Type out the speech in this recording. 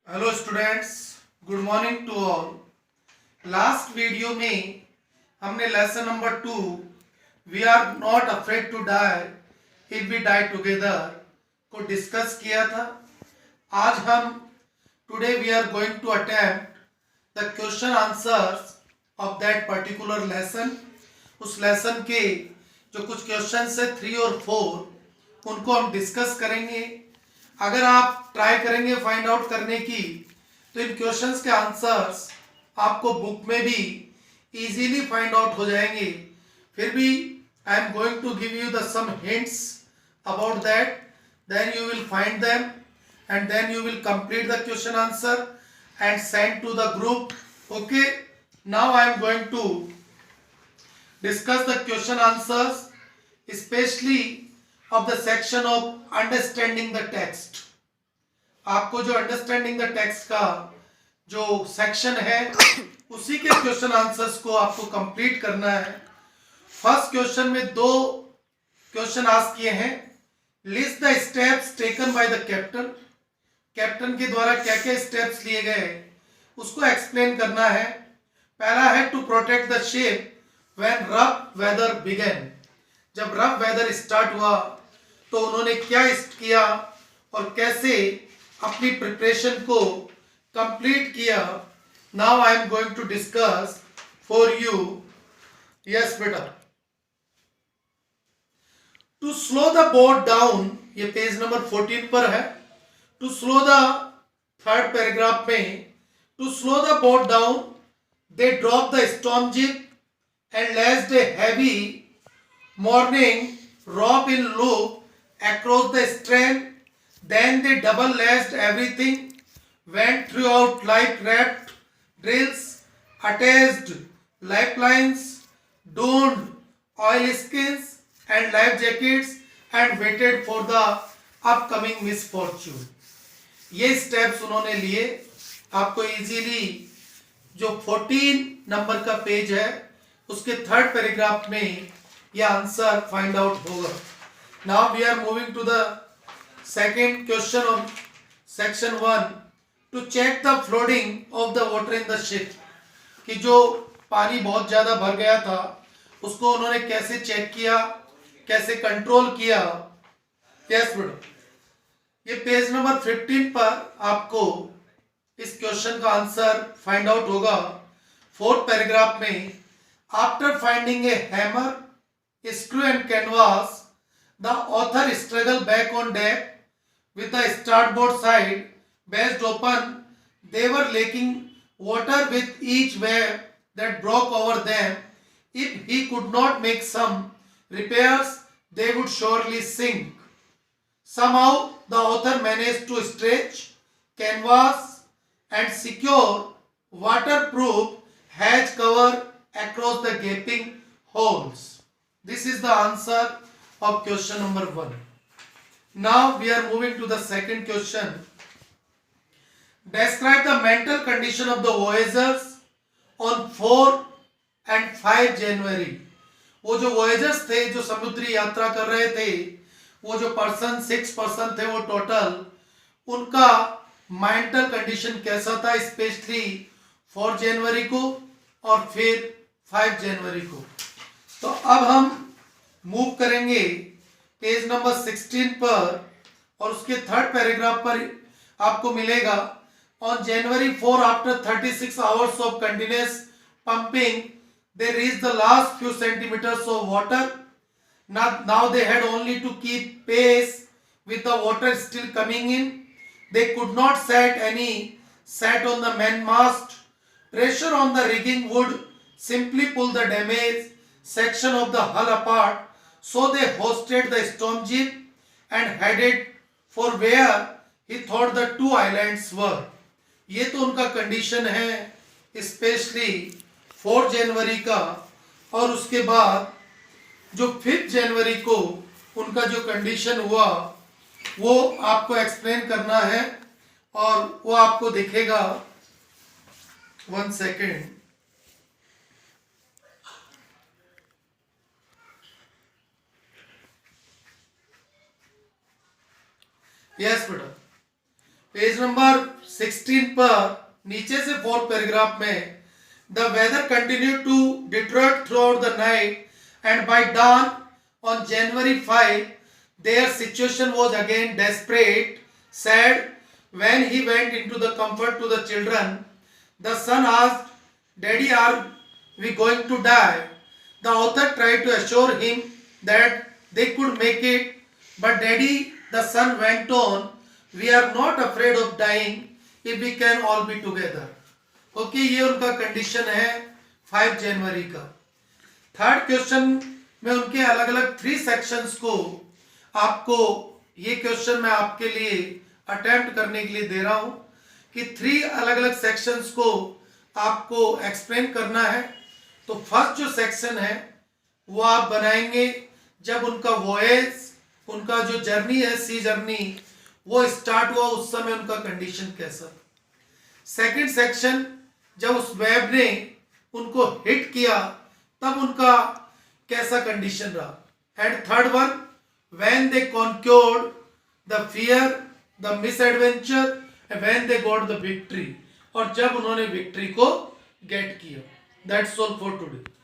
Hello students, good morning to all. Last video में हमने lesson number 2 we are not afraid to die if we die together को discuss किया था। आज हम today we are going to attempt the question answers of that particular lesson. उस lesson के जो कुछ क्वेश्चन है 3 और 4 उनको हम डिस्कस करेंगे। अगर आप ट्राई करेंगे फाइंड आउट करने की तो इन क्वेश्चंस के आंसर्स आपको बुक में भी इजीली फाइंड आउट हो जाएंगे। फिर भी I am going to give you the some hints about that, then you will find them and then you will complete the question answer and send to the group. Okay, now I am going to discuss the question answers, especially of the section of understanding the text. आपको जो understanding the text का जो section है उसी के question answers को आपको complete करना है। फर्स्ट क्वेश्चन में 2 क्वेश्चन आस्क किए हैं। List the steps taken by the captain. Captain के द्वारा क्या क्या स्टेप्स लिए गए उसको एक्सप्लेन करना है। पहला है to protect the ship when rough weather began. जब रफ वेदर स्टार्ट हुआ तो उन्होंने क्या किया और कैसे अपनी प्रिपरेशन को कंप्लीट किया। Now I am going to discuss for you. Yes बेटा, to slow the boat down, ये पेज नंबर 14 पर है। To slow the third paragraph में, to slow the boat down they drop the storm jib and lashed a heavy morning rope in loop across the strand. Then they double laced everything, went throughout life raft drills, attached lifelines, donned oilskins and life jackets and waited for the upcoming misfortune. ये steps उन्होंने लिए। आपको easily जो 14 number का page है उसके third paragraph में ये आंसर फाइंड आउट होगा। Now we are moving to the second question of section 1, to check the flooding of the water in the ship. कि जो पानी बहुत ज्यादा भर गया था उसको उन्होंने कैसे चेक किया, कैसे कंट्रोल किया। यस बेटा, ये पेज नंबर 15 पर आपको इस क्वेश्चन का आंसर फाइंड आउट होगा। फोर्थ पैराग्राफ में, after finding A hammer, screw and canvas, the author struggled back on deck with the starboard side based open. They were leaking water with each wave that broke over them. If he could not make some repairs, they would surely sink. Somehow the author managed to stretch canvas and secure waterproof hatch cover across the gaping holes. This is the answer of question number 1. Now we are moving to the second question. Describe the mental condition of the voyagers on 4 and 5 January. वो जो voyagers थे जो समुद्री यात्रा कर रहे थे, वो जो पर्सन 6 पर्सन थे वो टोटल, उनका मेंटल कंडीशन कैसा था, स्पेशली 4 जनवरी को और फिर 5 जनवरी को। तो अब हम मूव करेंगे पेज नंबर 16 पर और उसके थर्ड पैराग्राफ पर आपको मिलेगा, on January 4 after 36 hours of continuous pumping they reach the last few centimetres of water. Now they had only to keep pace with the water still coming in. They could not set any set on the mainmast. Pressure on the rigging would simply pull the damaged section of the hull apart. So they hoisted the storm jib and headed for where he thought the two islands were. ये तो उनका condition है specially 4 जनवरी का, और उसके बाद जो 5 जनवरी को उनका जो कंडीशन हुआ वो आपको एक्सप्लेन करना है और वो आपको दिखेगा। 1 सेकेंड। यस बेटा, पेज नंबर 16 पर नीचे से फोर्थ पैराग्राफ में the weather continue to deteriorate throughout the night and by dawn on January 5 their situation was again desperate, sad. When he went into the comfort to the children, the son asked, Daddy, are we going to die? The author tried to assure him that they could make it, but Daddy, the son went on, we are not afraid of dying if we can all be together. Okay ये उनका condition है 5 जनवरी का। Third question में उनके अलग अलग 3 sections को आपको ये क्वेश्चन मैं आपके लिए अटेम्प्ट करने के लिए दे रहा हूं कि 3 अलग अलग सेक्शंस को आपको एक्सप्लेन करना है। तो फर्स्ट जो सेक्शन है वो आप बनाएंगे जब उनका वॉयज, उनका जो जर्नी है सी जर्नी वो स्टार्ट हुआ उस समय उनका कंडीशन कैसा। सेकंड सेक्शन जब उस वेब ने उनको हिट किया तब उनका कैसा कंडीशन रहा। And third one when they conquered the fear, the misadventure, when they got the victory, और जब उन्होंने विक्ट्री को गेट किया। That's all for today.